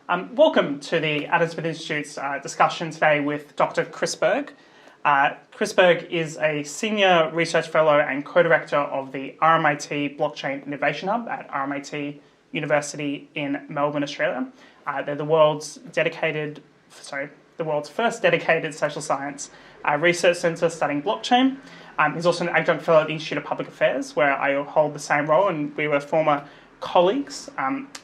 Welcome to the Adam Smith Institute's discussion today with Dr. Chris Berg. Chris Berg is a Senior Research Fellow and Co-Director of the RMIT Blockchain Innovation Hub at RMIT University in Melbourne, Australia. They're the world's first dedicated social science research centre studying blockchain. He's also an adjunct fellow at the Institute of Public Affairs, where I hold the same role, and we were former colleagues.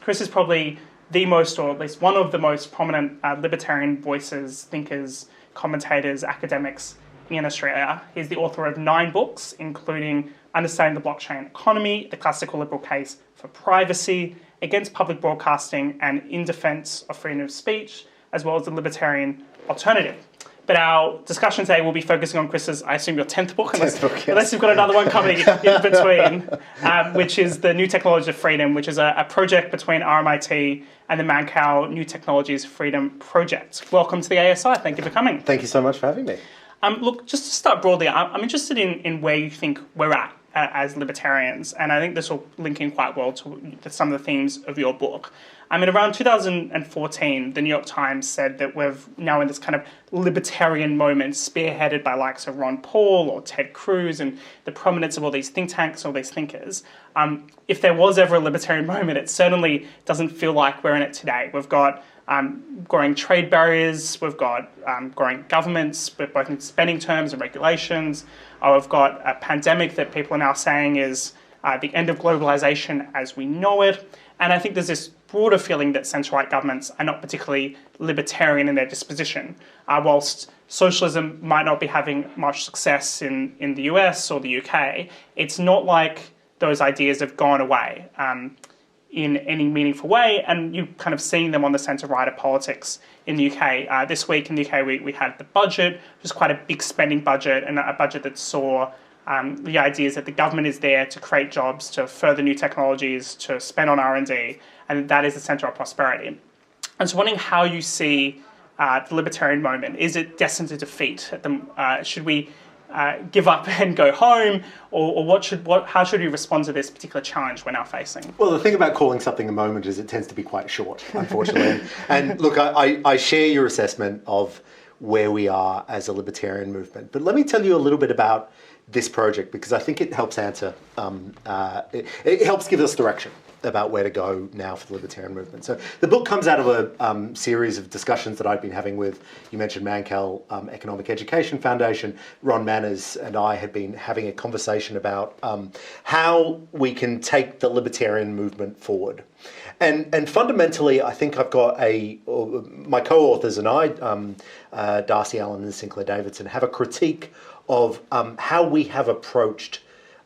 Chris is probably the most, or at least one of the most prominent libertarian voices, thinkers, commentators, academics in Australia. He's the author of 9 books, including Understanding the Blockchain Economy, The Classical Liberal Case for Privacy, Against Public Broadcasting, and In Defence of Freedom of Speech, as well as The Libertarian Alternative. But our discussion today will be focusing on Chris's, I assume, your 10th book, unless you've got another one coming in between, which is The New Technologies of Freedom, which is a project between RMIT and the Mannkal New Technologies Freedom Project. Welcome to the ASI. Thank you for coming. Thank you so much for having me. Look, just to start broadly, I'm interested in where you think we're at as libertarians, and I think this will link in quite well to some of the themes of your book. Around 2014, the New York Times said that we're now in this kind of libertarian moment spearheaded by likes of Ron Paul or Ted Cruz and the prominence of all these think tanks, all these thinkers. If there was ever a libertarian moment, it certainly doesn't feel like we're in it today. We've got growing trade barriers, we've got growing governments, both in spending terms and regulations. We've got a pandemic that people are now saying is the end of globalization as we know it. And I think there's this broader feeling that centre-right governments are not particularly libertarian in their disposition. Whilst socialism might not be having much success in the US or the UK, it's not like those ideas have gone away in any meaningful way, and you're kind of seeing them on the centre-right of politics in the UK. This week in the UK we had the budget, which is quite a big spending budget, and a budget that saw the idea is that the government is there to create jobs, to further new technologies, to spend on R&D, and that is the centre of prosperity. And so wondering how you see the libertarian moment. Is it destined to defeat? Should we give up and go home, or how should we respond to this particular challenge we're now facing? Well, the thing about calling something a moment is it tends to be quite short, unfortunately. And look, I share your assessment of where we are as a libertarian movement. But let me tell you a little bit about this project, because I think it helps answer, it helps give us direction about where to go now for the libertarian movement. So the book comes out of a series of discussions that I've been having with, you mentioned Mannkal Economic Education Foundation. Ron Manners and I had been having a conversation about how we can take the libertarian movement forward. And fundamentally, I think I've got my co-authors and I, Darcy Allen and Sinclair Davidson, have a critique of how we have approached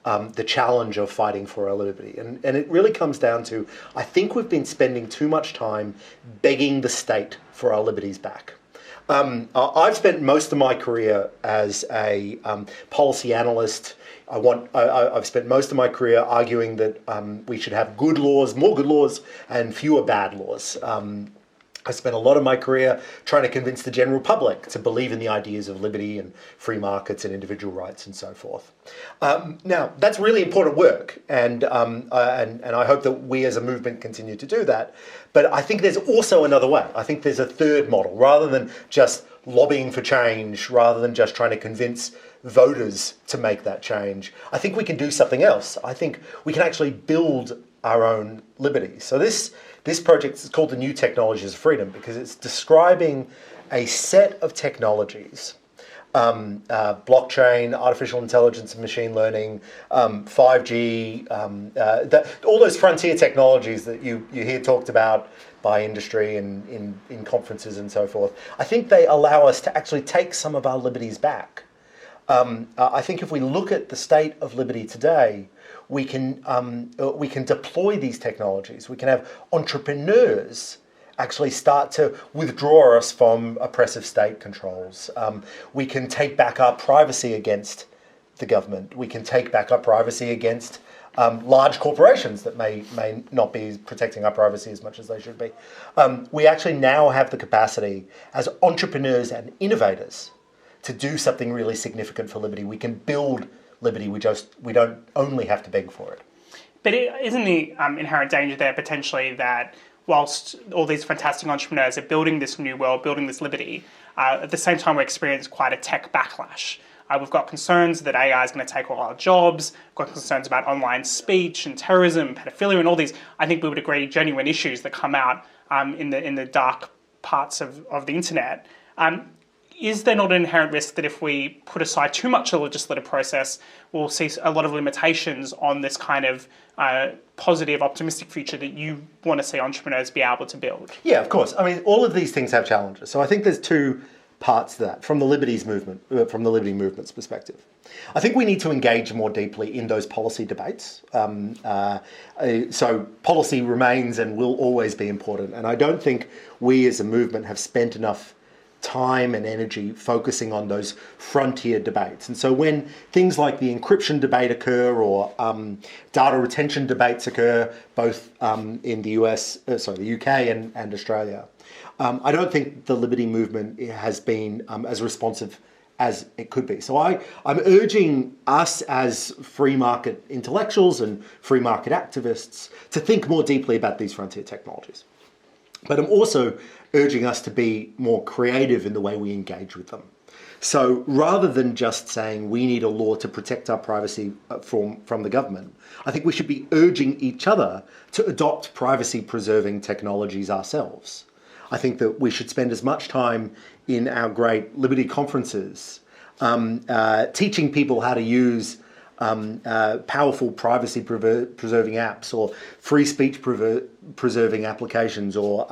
the challenge of fighting for our liberty. And it really comes down to, I think we've been spending too much time begging the state for our liberties back. I've spent most of my career as a policy analyst. I've spent most of my career arguing that we should have good laws, more good laws, and fewer bad laws. I spent a lot of my career trying to convince the general public to believe in the ideas of liberty and free markets and individual rights and so forth. Now, that's really important work, and I hope that we as a movement continue to do that. But I think there's also another way. I think there's a third model. Rather than just lobbying for change, rather than just trying to convince voters to make that change, I think we can do something else. I think we can actually build our own liberty. So this project is called the New Technologies of Freedom because it's describing a set of technologies, blockchain, artificial intelligence and machine learning, 5G, all those frontier technologies that you hear talked about by industry and in conferences and so forth. I think they allow us to actually take some of our liberties back. I think if we look at the state of liberty today, we can deploy these technologies. We can have entrepreneurs actually start to withdraw us from oppressive state controls. We can take back our privacy against the government. We can take back our privacy against large corporations that may not be protecting our privacy as much as they should be. We actually now have the capacity as entrepreneurs and innovators to do something really significant for liberty. We can build liberty, we don't only have to beg for it. But isn't the inherent danger there potentially that whilst all these fantastic entrepreneurs are building this new world, building this liberty, at the same time we're experiencing quite a tech backlash. We've got concerns that AI is going to take all our jobs. We've got concerns about online speech and terrorism, pedophilia, and all these, I think we would agree, genuine issues that come out in the dark parts of the internet. Is there not an inherent risk that if we put aside too much of the legislative process, we'll see a lot of limitations on this kind of positive, optimistic future that you want to see entrepreneurs be able to build? Yeah, of course. I mean, all of these things have challenges. So I think there's two parts to that from the liberty movement's perspective. I think we need to engage more deeply in those policy debates. So policy remains and will always be important. And I don't think we as a movement have spent enough time and energy focusing on those frontier debates. And so when things like the encryption debate occur or data retention debates occur, both in the the UK and Australia, I don't think the liberty movement has been as responsive as it could be. So I'm urging us as free market intellectuals and free market activists to think more deeply about these frontier technologies. But I'm also urging us to be more creative in the way we engage with them. So rather than just saying we need a law to protect our privacy from the government, I think we should be urging each other to adopt privacy-preserving technologies ourselves. I think that we should spend as much time in our great Liberty conferences teaching people how to use powerful privacy-preserving apps or free speech preserving applications or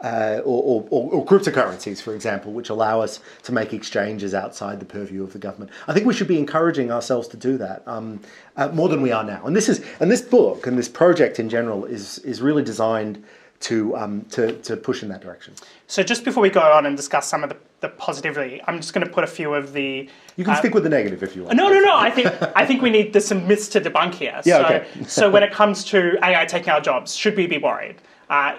cryptocurrencies, for example, which allow us to make exchanges outside the purview of the government. I think we should be encouraging ourselves to do that more than we are now. And this book and this project in general is really designed to push in that direction. So just before we go on and discuss some of the positivity, I'm just going to put a few of the... You can stick with the negative if you want. No. I think we need some myths to debunk here. Yeah, okay. So when it comes to AI taking our jobs, should we be worried?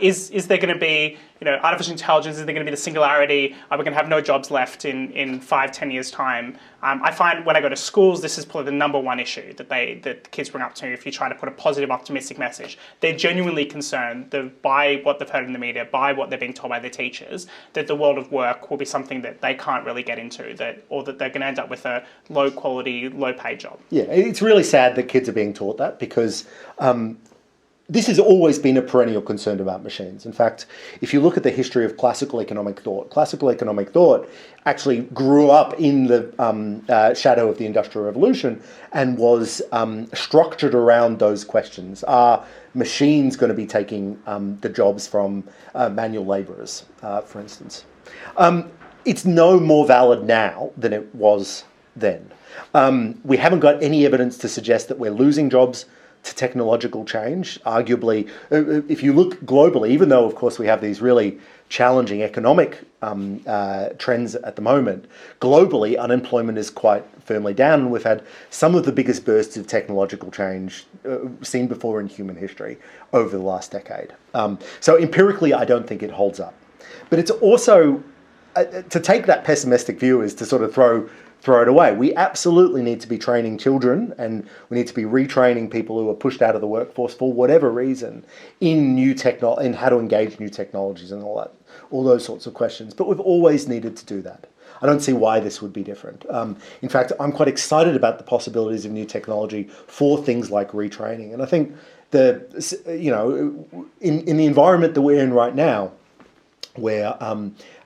Is there going to be, artificial intelligence? Is there going to be the singularity? Are we going to have no jobs left in 5-10 years' time? I find when I go to schools, this is probably the number one issue that kids bring up to me if you try to put a positive, optimistic message. They're genuinely concerned by what they've heard in the media, by what they're being told by their teachers, that the world of work will be something that they can't really get into, or that they're going to end up with a low-quality, low-paid job. Yeah, it's really sad that kids are being taught that because... this has always been a perennial concern about machines. In fact, if you look at the history of classical economic thought actually grew up in the shadow of the Industrial Revolution and was structured around those questions. Are machines going to be taking the jobs from manual labourers, for instance? It's no more valid now than it was then. We haven't got any evidence to suggest that we're losing jobs to technological change. Arguably, if you look globally, even though, of course, we have these really challenging economic trends at the moment, globally, unemployment is quite firmly down, and we've had some of the biggest bursts of technological change seen before in human history over the last decade. So empirically, I don't think it holds up. But it's also, to take that pessimistic view is to sort of throw it away. We absolutely need to be training children, and we need to be retraining people who are pushed out of the workforce for whatever reason in in how to engage new technologies and all those sorts of questions. But we've always needed to do that. I don't see why this would be different. In fact, I'm quite excited about the possibilities of new technology for things like retraining. And I think in the environment that we're in right now, where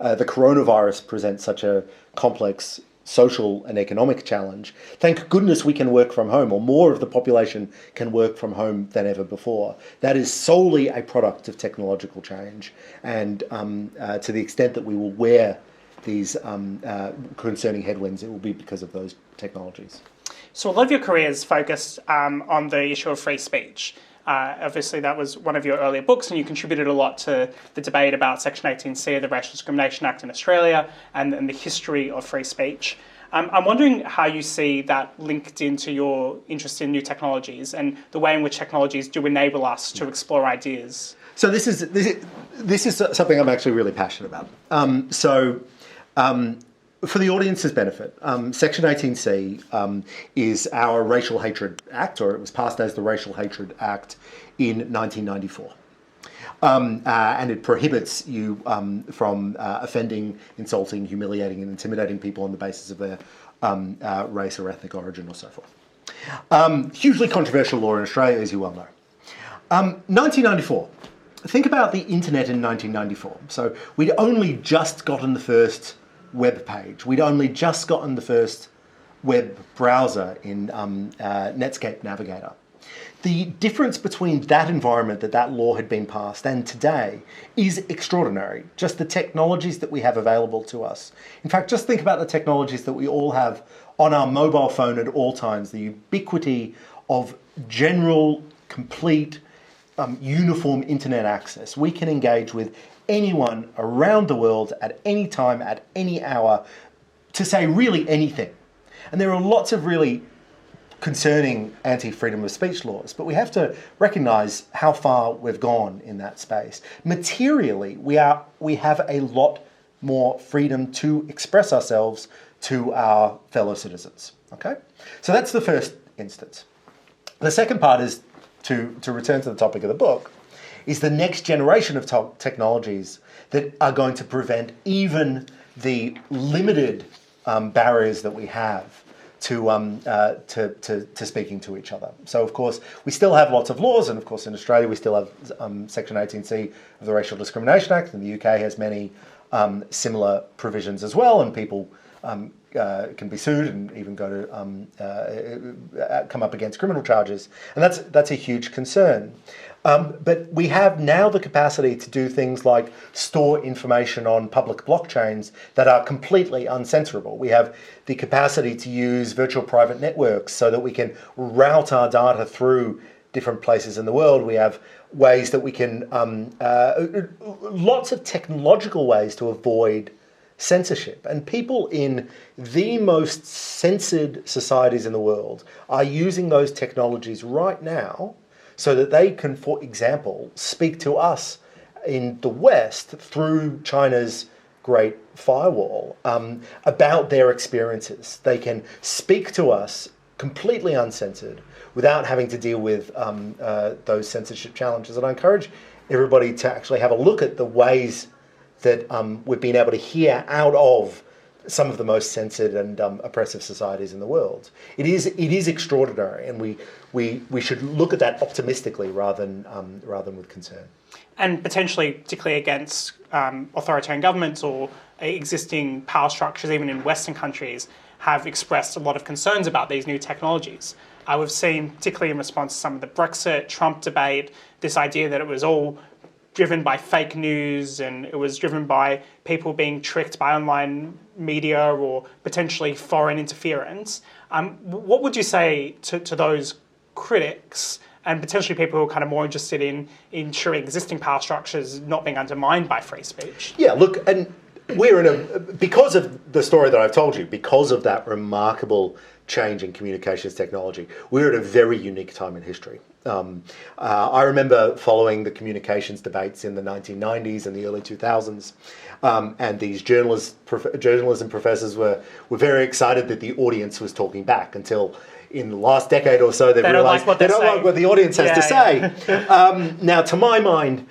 the coronavirus presents such a complex social and economic challenge, thank goodness we can work from home, or more of the population can work from home than ever before. That is solely a product of technological change, and to the extent that we will wear these concerning headwinds, it will be because of those technologies. So a lot of your career is focused on the issue of free speech. Obviously, that was one of your earlier books, and you contributed a lot to the debate about Section 18C of the Racial Discrimination Act in Australia and the history of free speech. I'm wondering how you see that linked into your interest in new technologies and the way in which technologies do enable us to explore ideas. So this is something I'm actually really passionate about. For the audience's benefit, Section 18C is our Racial Hatred Act, or it was passed as the Racial Hatred Act in 1994. and it prohibits you from offending, insulting, humiliating, and intimidating people on the basis of their race or ethnic origin or so forth. Hugely controversial law in Australia, as you well know. 1994. Think about the internet in 1994. So we'd only just gotten the first web page. We'd only just gotten the first web browser in Netscape Navigator. The difference between that environment that law had been passed and today is extraordinary. Just the technologies that we have available to us. In fact, just think about the technologies that we all have on our mobile phone at all times, the ubiquity of general, complete, uniform internet access. We can engage with anyone around the world at any time, at any hour, to say really anything. And there are lots of really concerning anti-freedom of speech laws, but we have to recognise how far we've gone in that space. Materially, we have a lot more freedom to express ourselves to our fellow citizens. Okay, so that's the first instance. The second part is to return to the topic of the book, is the next generation of technologies that are going to prevent even the limited barriers that we have to speaking to each other. So, of course, we still have lots of laws, and of course, in Australia, we still have Section 18C of the Racial Discrimination Act, and the UK has many similar provisions as well, and people can be sued and even go to come up against criminal charges, and that's a huge concern. But we have now the capacity to do things like store information on public blockchains that are completely uncensorable. We have the capacity to use virtual private networks so that we can route our data through different places in the world. We have ways that we can, lots of technological ways to avoid censorship. And people in the most censored societies in the world are using those technologies right now so that they can, for example, speak to us in the West through China's Great Firewall about their experiences. They can speak to us completely uncensored without having to deal with those censorship challenges. And I encourage everybody to actually have a look at the ways that we've been able to hear out of some of the most censored and oppressive societies in the world. It is extraordinary, and we should look at that optimistically rather than with concern. And potentially, particularly against authoritarian governments or existing power structures, even in Western countries, have expressed a lot of concerns about these new technologies. We've seen, particularly in response to some of the Brexit, Trump debate, this idea that it was all driven by fake news and it was driven by people being tricked by online media or potentially foreign interference. What would you say to those critics and potentially people who are kind of more interested in ensuring existing power structures not being undermined by free speech? Yeah, look, and we're because of the story that I've told you, because of that remarkable change in communications technology, we're at a very unique time in history. I remember following the communications debates in the 1990s and the early 2000s, and these journalism professors were very excited that the audience was talking back until in the last decade or so they realized they don't like what the audience has to say. Now, to my mind,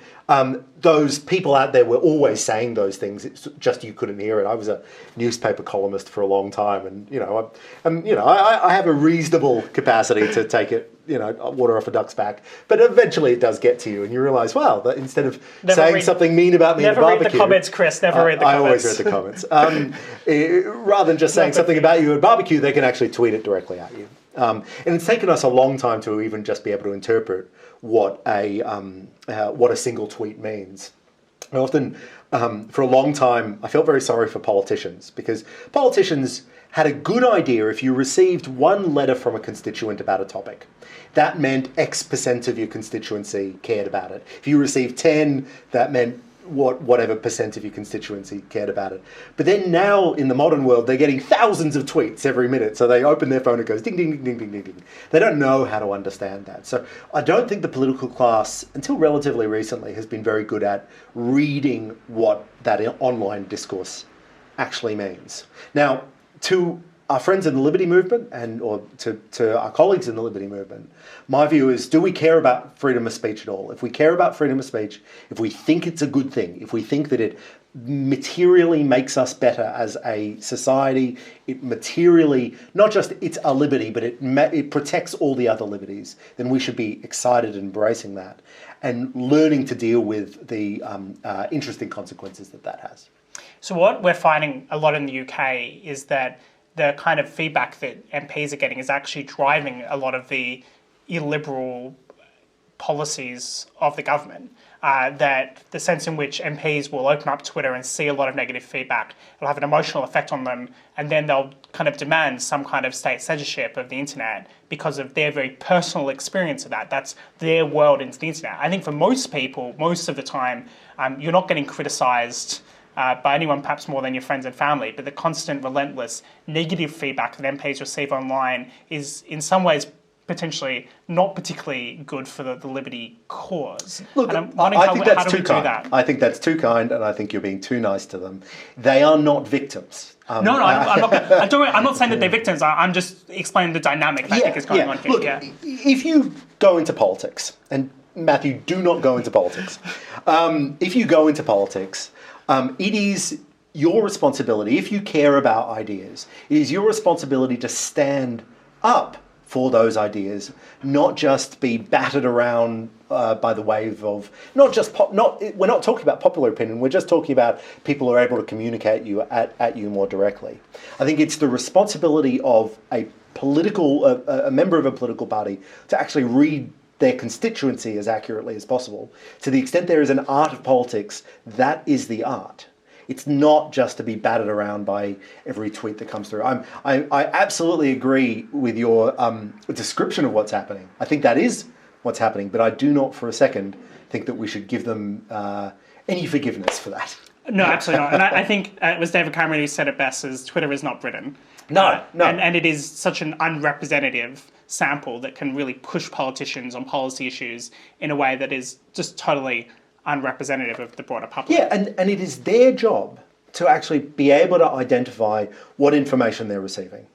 those people out there were always saying those things. It's just you couldn't hear it. I was a newspaper columnist for a long time, and I have a reasonable capacity to take it, water off a duck's back. But eventually, it does get to you, and you realise, wow, that instead of saying something mean about me in a barbecue, never read the comments, Chris. Never read the comments. I always read the comments. Rather than just saying something about you at barbecue, they can actually tweet it directly at you. And it's taken us a long time to even just be able to interpret what a single tweet means. I often, for a long time, I felt very sorry for politicians because politicians had a good idea if you received one letter from a constituent about a topic. That meant X% of your constituency cared about it. If you received 10, that meant whatever percent of your constituency cared about it. But then now in the modern world, they're getting thousands of tweets every minute. So they open their phone and it goes ding, ding, ding, ding, ding, ding, ding. They don't know how to understand that. So I don't think the political class, until relatively recently, has been very good at reading what that online discourse actually means. Now, to our friends in the liberty movement or to our colleagues in the liberty movement, my view is, do we care about freedom of speech at all? If we care about freedom of speech, if we think it's a good thing, if we think that it materially makes us better as a society, it materially, not just it's a liberty, but it protects all the other liberties, then we should be excited and embracing that and learning to deal with the interesting consequences that has. So what we're finding a lot in the UK is that the kind of feedback that MPs are getting is actually driving a lot of the illiberal policies of the government. That the sense in which MPs will open up Twitter and see a lot of negative feedback, it'll have an emotional effect on them, and then they'll kind of demand some kind of state censorship of the internet because of their very personal experience of that. That's their world into the internet. I think for most people, most of the time, you're not getting criticised by anyone perhaps more than your friends and family, but the constant, relentless negative feedback that MPs receive online is in some ways potentially not particularly good for the liberty cause. Look, I think that's too kind. I think that's too kind, and I think you're being too nice to them. They are not victims. I'm not saying that they're victims. I'm just explaining the dynamic that I think is going on here. Look, if you go into politics, and Matthew, do not go into politics. If you go into politics, it is your responsibility, if you care about ideas, it is your responsibility to stand up for those ideas, not just be battered around by the wave of, we're not talking about popular opinion, we're just talking about people who are able to communicate at you more directly. I think it's the responsibility of a member of a political party to actually read their constituency as accurately as possible. To the extent there is an art of politics, that is the art. It's not just to be battered around by every tweet that comes through. I absolutely agree with your description of what's happening. I think that is what's happening, but I do not for a second think that we should give them any forgiveness for that. No, absolutely not. And I think it was David Cameron who said it best, as Twitter is not Britain. No. And it is such an unrepresentative sample that can really push politicians on policy issues in a way that is just totally unrepresentative of the broader public. Yeah, and it is their job to actually be able to identify what information they're receiving.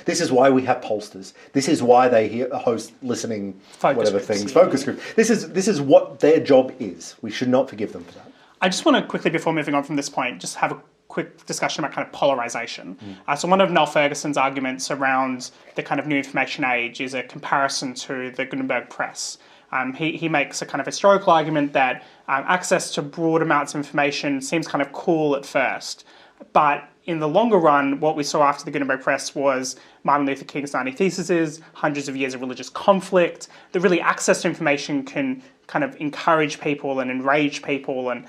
This is why we have pollsters. This is why they host listening focus groups. This is what their job is. We should not forgive them for that. I just want to quickly, before moving on from this point, just have a quick discussion about kind of polarization. So one of Noel Ferguson's arguments around the kind of new information age is a comparison to the Gutenberg press. He makes a kind of historical argument that access to broad amounts of information seems kind of cool at first, but in the longer run, what we saw after the Gutenberg press was Martin Luther King's 90 Theses, hundreds of years of religious conflict. The really access to information can kind of encourage people and enrage people and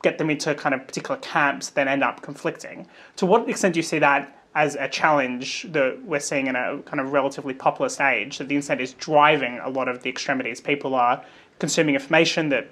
get them into kind of particular camps that end up conflicting. To what extent do you see that as a challenge that we're seeing in a kind of relatively populist age, that the internet is driving a lot of the extremities? People are consuming information that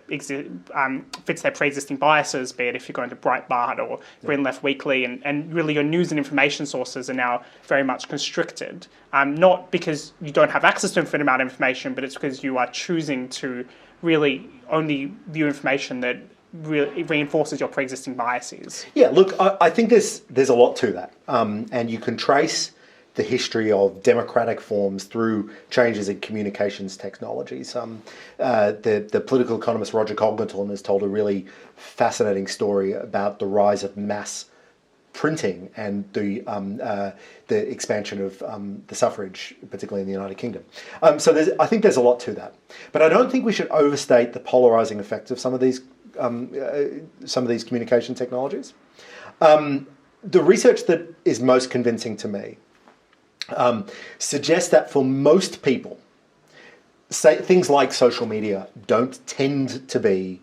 fits their pre-existing biases, be it if you're going to Breitbart or Green Left Weekly, and really your news and information sources are now very much constricted. Not because you don't have access to an infinite amount of information, but it's because you are choosing to really only view information that really reinforces your pre-existing biases. Yeah, look, I think there's a lot to that, and you can trace the history of democratic forms through changes in communications technologies. The political economist Roger Cogniton has told a really fascinating story about the rise of mass printing and the expansion of the suffrage, particularly in the United Kingdom. So I think there's a lot to that, but I don't think we should overstate the polarizing effects of some of these communication technologies. The research that is most convincing to me suggests that for most people, things like social media don't tend to be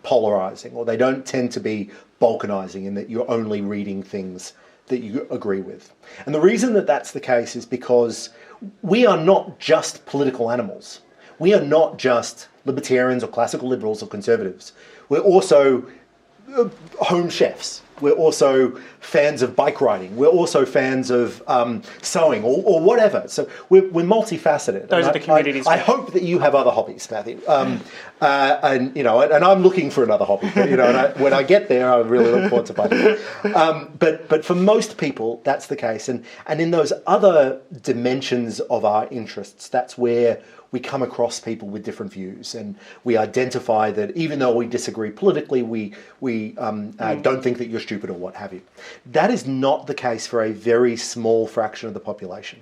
polarizing, or they don't tend to be balkanizing in that you're only reading things that you agree with. And the reason that that's the case is because we are not just political animals. We are not just libertarians or classical liberals or conservatives. We're also home chefs. We're also fans of bike riding. We're also fans of sewing or whatever. So we're multifaceted. Those are the communities. I hope that you have other hobbies, Matthew. And I'm looking for another hobby. But, and when I get there, I really look forward to finding it. But for most people, that's the case. And in those other dimensions of our interests, that's where we come across people with different views, and we identify that even though we disagree politically, we don't think that you're stupid or what have you. That is not the case for a very small fraction of the population,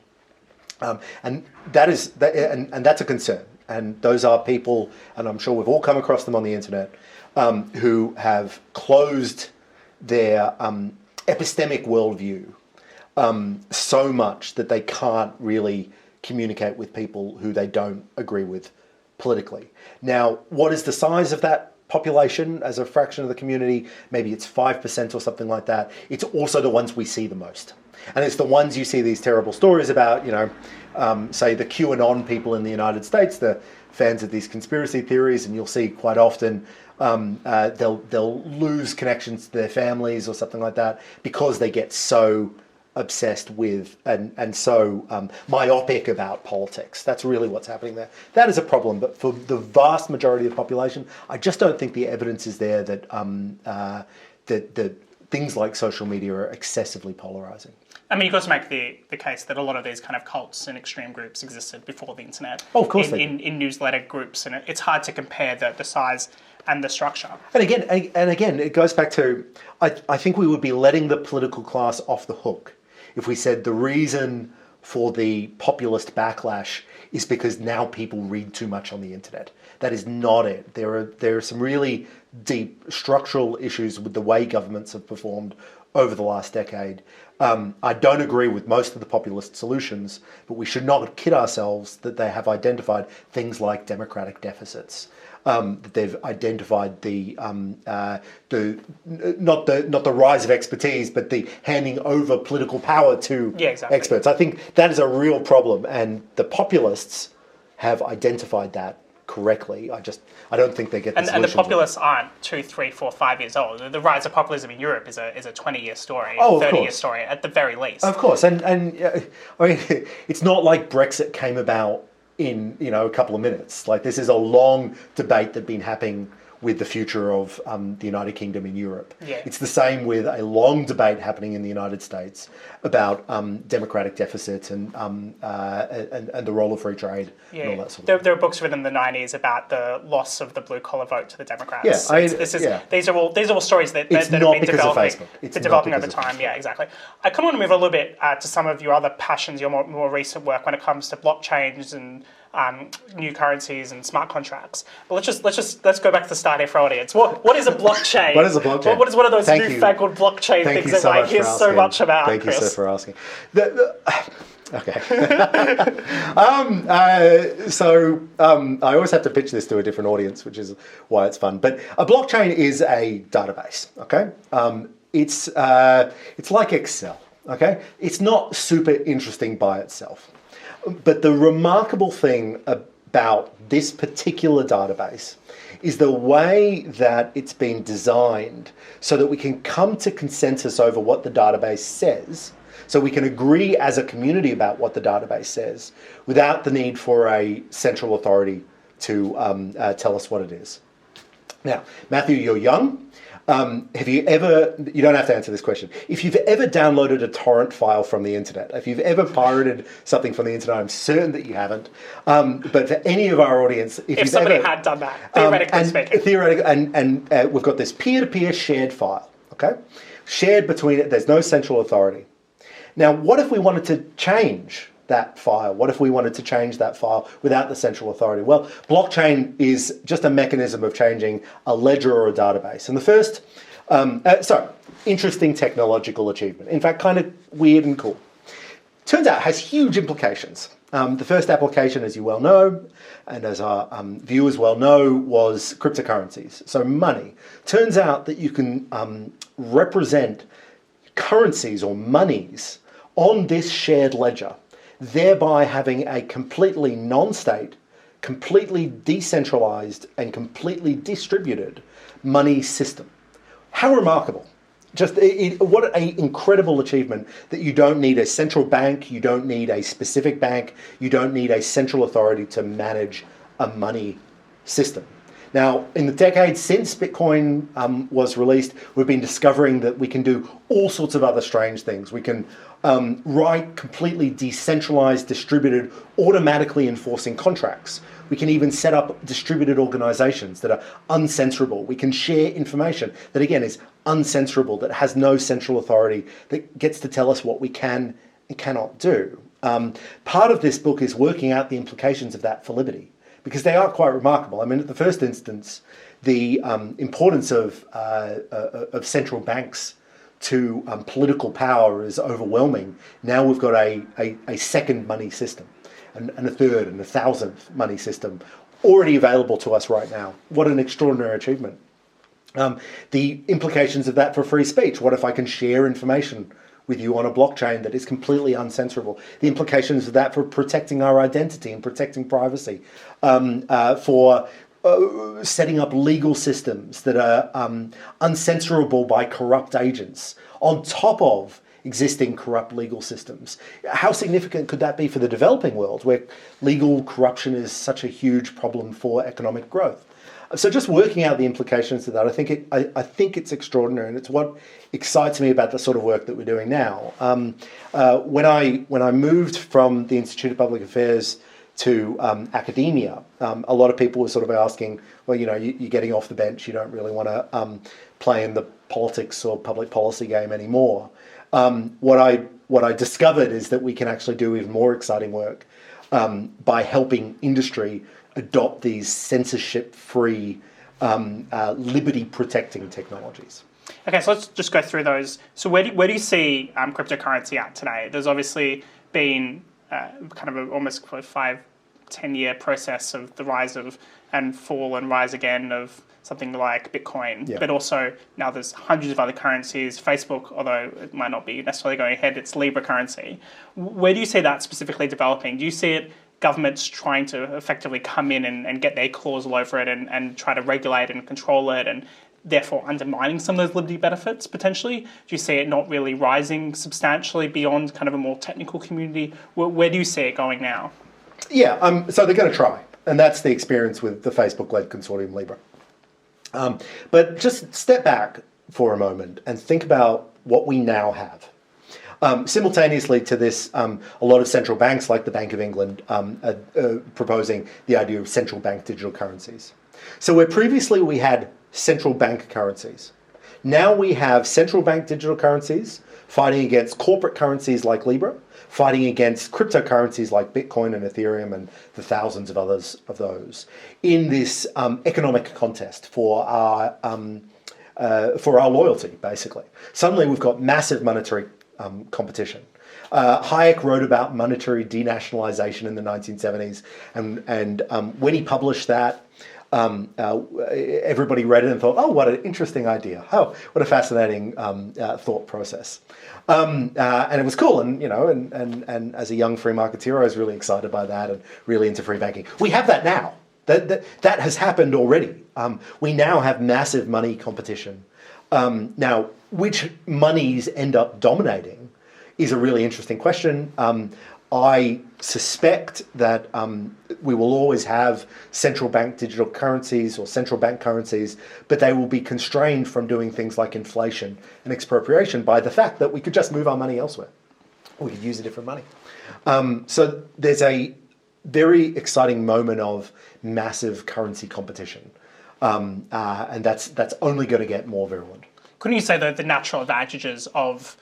and that's a concern. And those are people, and I'm sure we've all come across them on the internet, who have closed their epistemic worldview so much that they can't really communicate with people who they don't agree with politically. Now, what is the size of that population as a fraction of the community? Maybe it's 5% or something like that. It's also the ones we see the most. And it's the ones you see these terrible stories about, say the QAnon people in the United States, the fans of these conspiracy theories, and you'll see quite often they'll lose connections to their families or something like that because they get so obsessed with and so myopic about politics. That's really what's happening there. That is a problem, but for the vast majority of the population, I just don't think the evidence is there that that things like social media are excessively polarizing. I mean, you could also make the case that a lot of these kind of cults and extreme groups existed before the internet. Oh, of course in newsletter groups, and it's hard to compare the size and the structure. And again, it goes back to, I think we would be letting the political class off the hook if we said the reason for the populist backlash is because now people read too much on the internet. That is not it. There are some really deep structural issues with the way governments have performed over the last decade. I don't agree with most of the populist solutions, but we should not kid ourselves that they have identified things like democratic deficits. That they've identified not the rise of expertise, but the handing over political power to experts. I think that is a real problem, and the populists have identified that correctly. I don't think they get the solution. And the populists aren't 2, 3, 4, 5 years old. The rise of populism in Europe is a 20-year story, 30-year story at the very least. Of course, and I mean, it's not like Brexit came about in a couple of minutes. Like, this is a long debate that's been happening with the future of the United Kingdom in Europe. Yeah. It's the same with a long debate happening in the United States about democratic deficit and the role of free trade and all that sort of thing. There are books written in the 90s about the loss of the blue-collar vote to the Democrats. Yeah, these are all stories that have been developing over time. Yeah, exactly. I kind of want to move a little bit to some of your other passions, your more recent work when it comes to blockchains and new currencies and smart contracts. But let's go back to the start here for our audience. What is a blockchain? What is a blockchain? What is one of those newfangled blockchain things that I hear so much about? Thank you, Chris. sir, for asking. Okay. I always have to pitch this to a different audience, which is why it's fun. But a blockchain is a database. Okay. It's like Excel. Okay. It's not super interesting by itself. But the remarkable thing about this particular database is the way that it's been designed so that we can come to consensus over what the database says, so we can agree as a community about what the database says without the need for a central authority to tell us what it is. Now, Matthew, you're young. Have you ever, you don't have to answer this question, if you've ever downloaded a torrent file from the internet, if you've ever pirated something from the internet, I'm certain that you haven't, but for any of our audience, if somebody had done that, theoretically speaking. And we've got this peer-to-peer shared file, okay? Shared between it, there's no central authority. Now, what if we wanted to change that file? What if we wanted to change that file without the central authority? Well, blockchain is just a mechanism of changing a ledger or a database. And the first, interesting technological achievement. In fact, kind of weird and cool. Turns out it has huge implications. The first application, as you well know, and as our viewers well know, was cryptocurrencies, so money. Turns out that you can represent currencies or monies on this shared ledger, thereby having a completely non-state, completely decentralized, and completely distributed money system. How remarkable. Just what an incredible achievement that you don't need a central bank, you don't need a specific bank, you don't need a central authority to manage a money system. Now, in the decades since Bitcoin was released, we've been discovering that we can do all sorts of other strange things. We can write completely decentralized, distributed, automatically enforcing contracts. We can even set up distributed organizations that are uncensorable. We can share information that, again, is uncensorable, that has no central authority, that gets to tell us what we can and cannot do. Part of this book is working out the implications of that for liberty, because they are quite remarkable. I mean, at the first instance, the importance of central banks to political power is overwhelming. Now we've got a second money system, and a third and a thousandth money system already available to us right now. What an extraordinary achievement. The implications of that for free speech. What if I can share information with you on a blockchain that is completely uncensorable? The implications of that for protecting our identity and protecting privacy, for setting up legal systems that are uncensorable by corrupt agents on top of existing corrupt legal systems. How significant could that be for the developing world, where legal corruption is such a huge problem for economic growth? So just working out the implications of that, I think it's extraordinary, and it's what excites me about the sort of work that we're doing now. When I moved from the Institute of Public Affairs to academia, a lot of people were sort of asking, well, you know, you're getting off the bench, you don't really want to play in the politics or public policy game anymore. What I discovered is that we can actually do even more exciting work by helping industry adopt these censorship-free, liberty-protecting technologies. Okay, so let's just go through those. So where do you see cryptocurrency at today? There's obviously been kind of almost 5-10 year process of the rise of and fall and rise again of something like Bitcoin, but also now there's hundreds of other currencies. Facebook, although it might not be necessarily going ahead, it's Libra currency. Where do you see that specifically developing? Do you see it governments trying to effectively come in and get their claws all over it and try to regulate and control it, and therefore undermining some of those liberty benefits potentially? Do you see it not really rising substantially beyond kind of a more technical community? Where do you see it going now? Yeah, so they're going to try, and that's the experience with the Facebook-led consortium Libra. But just step back for a moment and think about what we now have. Simultaneously to this, a lot of central banks, like the Bank of England, are proposing the idea of central bank digital currencies. So where previously we had central bank currencies, now we have central bank digital currencies fighting against corporate currencies like Libra, fighting against cryptocurrencies like Bitcoin and Ethereum and the thousands of others of those in this economic contest for our loyalty, basically. Suddenly we've got massive monetary competition. Hayek wrote about monetary denationalization in the 1970s, and when he published that, everybody read it and thought, oh, what an interesting idea. Oh, what a fascinating thought process. And it was cool, and and as a young free marketeer, I was really excited by that and really into free banking. We have that now. That has happened already. We now have massive money competition. Now, which monies end up dominating is a really interesting question. I suspect that we will always have central bank digital currencies or central bank currencies, but they will be constrained from doing things like inflation and expropriation by the fact that we could just move our money elsewhere. We could use a different money. So there's a very exciting moment of massive currency competition, and that's only going to get more virulent. Couldn't you say that the natural advantages of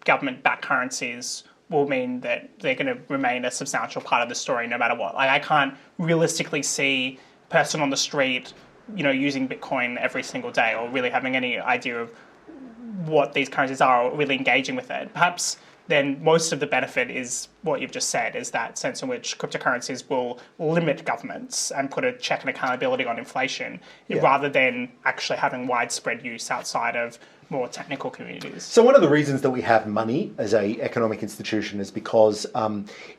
government-backed currencies will mean that they're going to remain a substantial part of the story no matter what? Like, I can't realistically see a person on the street, using Bitcoin every single day or really having any idea of what these currencies are or really engaging with it. Perhaps then most of the benefit is what you've just said, is that sense in which cryptocurrencies will limit governments and put a check and accountability on inflation, rather than actually having widespread use outside of more technical communities. So one of the reasons that we have money as an economic institution is because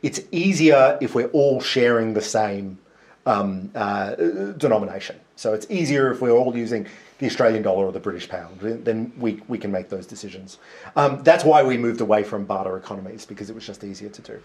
it's easier if we're all sharing the same denomination. So it's easier if we're all using the Australian dollar or the British pound, then we can make those decisions. That's why we moved away from barter economies, because it was just easier to do.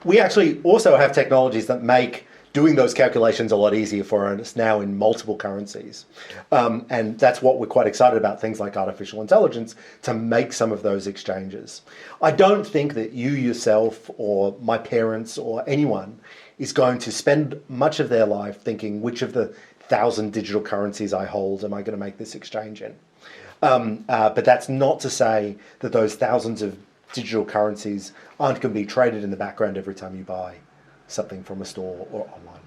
We actually also have technologies that make doing those calculations a lot easier for us now in multiple currencies. And that's what we're quite excited about, things like artificial intelligence, to make some of those exchanges. I don't think that you yourself or my parents or anyone is going to spend much of their life thinking, which of the 1,000 digital currencies I hold am I going to make this exchange in? But that's not to say that those thousands of digital currencies aren't going to be traded in the background every time you buy something from a store or online.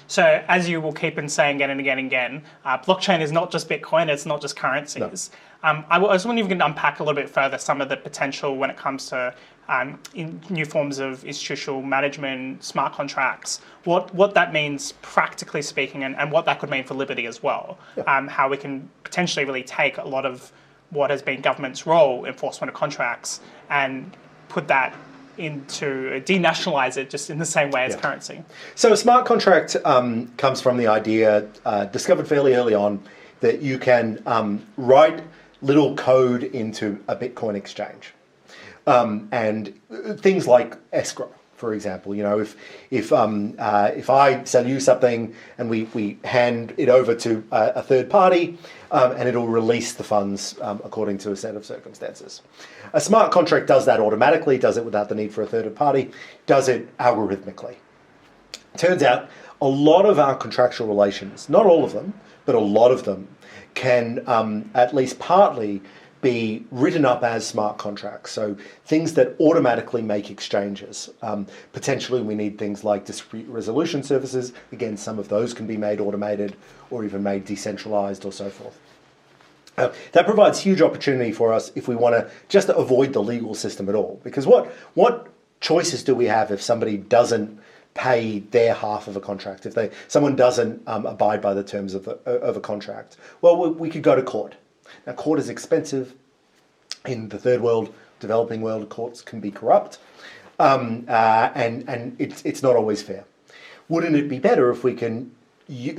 So as you will keep on saying again and again and again, blockchain is not just Bitcoin, it's not just currencies. No. I was wondering if you can unpack a little bit further some of the potential when it comes to in new forms of institutional management, smart contracts, what that means practically speaking, and what that could mean for liberty as well. Yeah. How we can potentially really take a lot of what has been government's role, enforcement of contracts, and put that into denationalize it just in the same way as currency. So a smart contract comes from the idea discovered fairly early on that you can write little code into a Bitcoin exchange. And things like escrow, for example, if I sell you something and we hand it over to a third party, and it'll release the funds according to a set of circumstances. A smart contract does that automatically, does it without the need for a third party, does it algorithmically. Turns out a lot of our contractual relations, not all of them, but a lot of them, can at least partly be written up as smart contracts. So things that automatically make exchanges. Potentially we need things like dispute resolution services. Again, some of those can be made automated or even made decentralized or so forth. That provides huge opportunity for us if we want to just avoid the legal system at all. Because what choices do we have if somebody doesn't pay their half of a contract, if someone doesn't abide by the terms of a contract? Well, we could go to court. Now, court is expensive. In the third world, developing world, courts can be corrupt, and it's not always fair. Wouldn't it be better if we can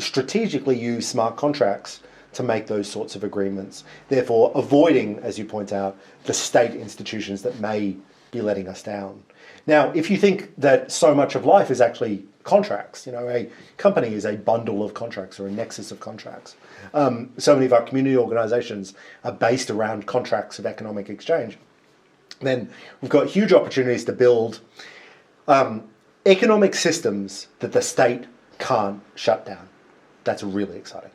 strategically use smart contracts to make those sorts of agreements, therefore avoiding, as you point out, the state institutions that may be letting us down? Now, if you think that so much of life is actually contracts, a company is a bundle of contracts or a nexus of contracts. So many of our community organizations are based around contracts of economic exchange. Then we've got huge opportunities to build economic systems that the state can't shut down. That's really exciting.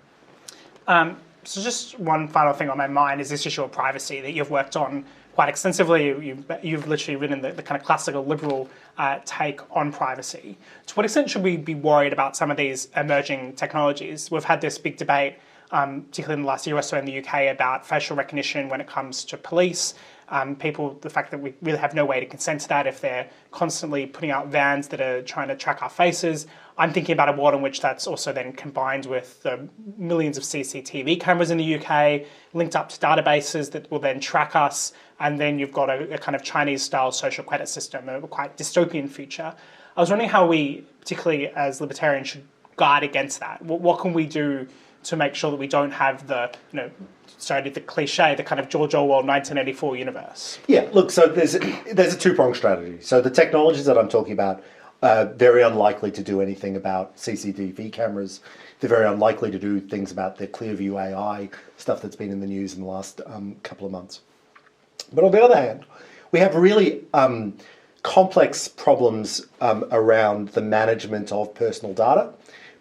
So just one final thing on my mind is this issue of privacy that you've worked on quite extensively. You've literally written the kind of classical liberal take on privacy. To what extent should we be worried about some of these emerging technologies? We've had this big debate, particularly in the last year or so in the UK, about facial recognition when it comes to police. The fact that we really have no way to consent to that if they're constantly putting out vans that are trying to track our faces. I'm thinking about a world in which that's also then combined with the millions of CCTV cameras in the UK, linked up to databases that will then track us, and then you've got a kind of Chinese-style social credit system, a quite dystopian future. I was wondering how we, particularly as libertarians, should guard against that. What can we do to make sure that we don't have the cliche, the kind of George Orwell 1984 universe? Yeah, look, so there's a two-pronged strategy. So the technologies that I'm talking about are very unlikely to do anything about CCTV cameras. They're very unlikely to do things about the Clearview AI stuff that's been in the news in the last couple of months. But on the other hand, we have really complex problems around the management of personal data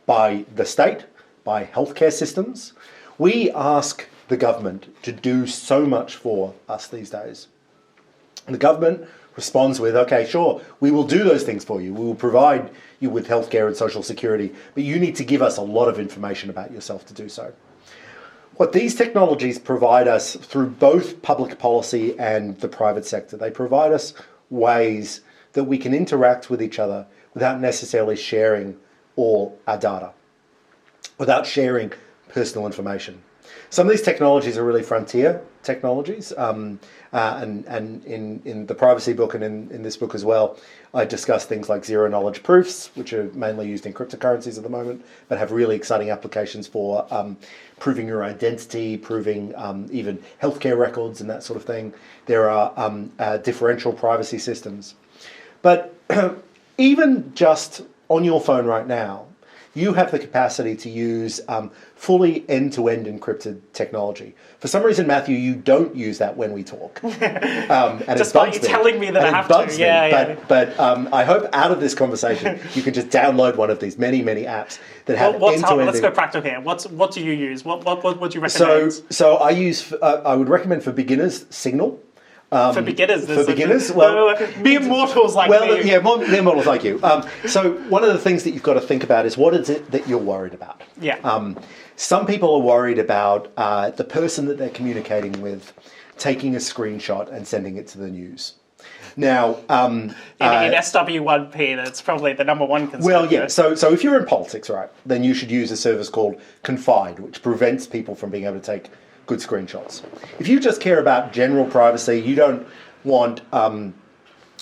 by the state, by healthcare systems. We ask the government to do so much for us these days. And the government responds with, okay, sure, we will do those things for you. We will provide you with healthcare and social security, but you need to give us a lot of information about yourself to do so. What these technologies provide us through both public policy and the private sector, they provide us ways that we can interact with each other without necessarily sharing all our data, without sharing personal information. Some of these technologies are really frontier technologies, and in the privacy book and in this book as well, I discuss things like zero-knowledge proofs, which are mainly used in cryptocurrencies at the moment, but have really exciting applications for proving your identity, proving even healthcare records and that sort of thing. There are differential privacy systems. But even just on your phone right now, you have the capacity to use fully end-to-end encrypted technology. For some reason, Matthew, you don't use that when we talk. And despite you telling me that I have to. Yeah. But I hope out of this conversation, you can just download one of these many apps that have end-to-end. Let's go practical here. What do you use? What would you recommend? So I use. I would recommend for beginners Signal. For beginners? Well, mere mortals like me. Yeah, mere mortals like you. So one of the things that you've got to think about is what is it that you're worried about? Yeah. Some people are worried about the person that they're communicating with taking a screenshot and sending it to the news. Now, in SW1P, that's probably the number one concern. Well, yeah. So if you're in politics, right, then you should use a service called Confide, which prevents people from being able to take good screenshots. If you just care about general privacy, you don't want an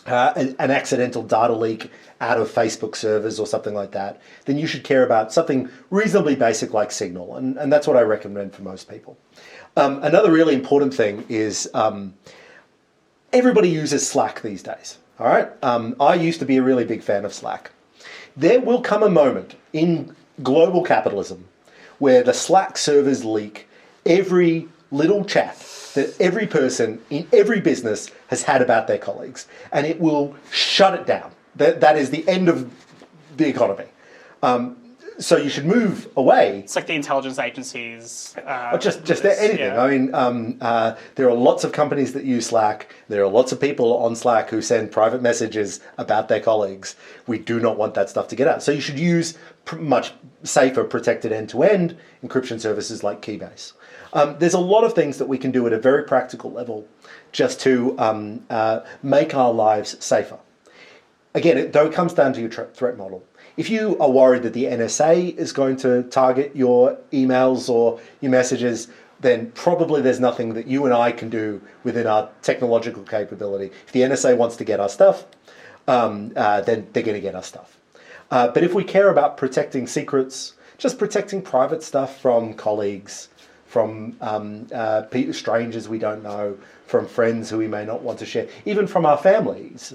accidental data leak out of Facebook servers or something like that, then you should care about something reasonably basic like Signal, and that's what I recommend for most people. Another really important thing is everybody uses Slack these days, all right? I used to be a really big fan of Slack. There will come a moment in global capitalism where the Slack servers leak every little chat that every person in every business has had about their colleagues, and it will shut it down. That is the end of the economy. So you should move away. It's like the intelligence agencies. Just anything. Yeah. I mean, there are lots of companies that use Slack. There are lots of people on Slack who send private messages about their colleagues. We do not want that stuff to get out. So you should use much safer, protected end-to-end encryption services like Keybase. There's a lot of things that we can do at a very practical level just to make our lives safer. Again, it comes down to your threat model. If you are worried that the NSA is going to target your emails or your messages, then probably there's nothing that you and I can do within our technological capability. If the NSA wants to get our stuff, then they're going to get our stuff. But if we care about protecting secrets, just protecting private stuff from colleagues, from strangers we don't know, from friends who we may not want to share, even from our families,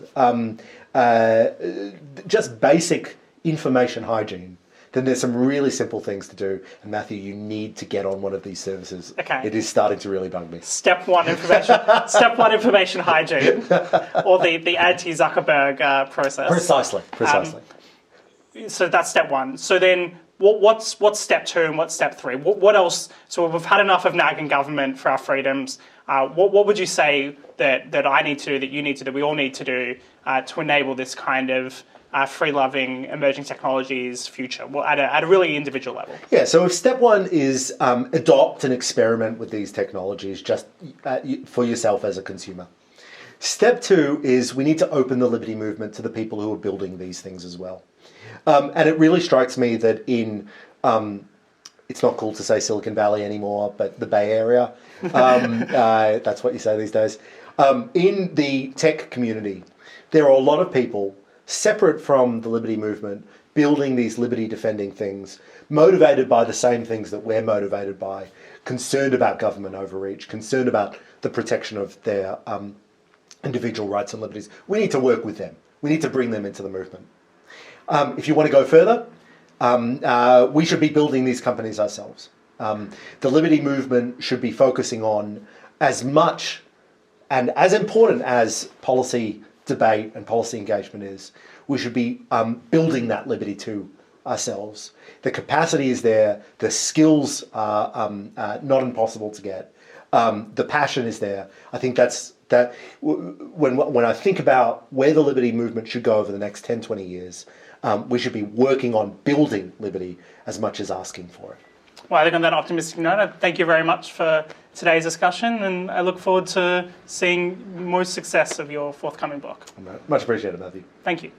just basic information hygiene, then there's some really simple things to do. And Matthew, you need to get on one of these services. Okay. It is starting to really bug me. Step one, information hygiene, or the anti-Zuckerberg process. Precisely. So that's step one. So then what's step two and what's step three? What else? So we've had enough of nagging government for our freedoms. What would you say that I need to do, that you need to do, we all need to do to enable this kind of free-loving emerging technologies future, well, at a really individual level? Yeah, so if step one is adopt and experiment with these technologies just for yourself as a consumer. Step two is we need to open the liberty movement to the people who are building these things as well. And it really strikes me that in, it's not cool to say Silicon Valley anymore, but the Bay Area, that's what you say these days. In the tech community, there are a lot of people separate from the liberty movement, building these liberty-defending things, motivated by the same things that we're motivated by, concerned about government overreach, concerned about the protection of their individual rights and liberties. We need to work with them. We need to bring them into the movement. If you want to go further, we should be building these companies ourselves. The liberty movement should be focusing on as much and as important as policy debate and policy engagement is. We should be building that liberty to ourselves. The capacity is there. The skills are not impossible to get. The passion is there. I think that when I think about where the liberty movement should go over the next 10, 20 years, we should be working on building liberty as much as asking for it. Well, I think on that optimistic note, thank you very much for today's discussion, and I look forward to seeing more success of your forthcoming book. Much appreciated, Matthew. Thank you.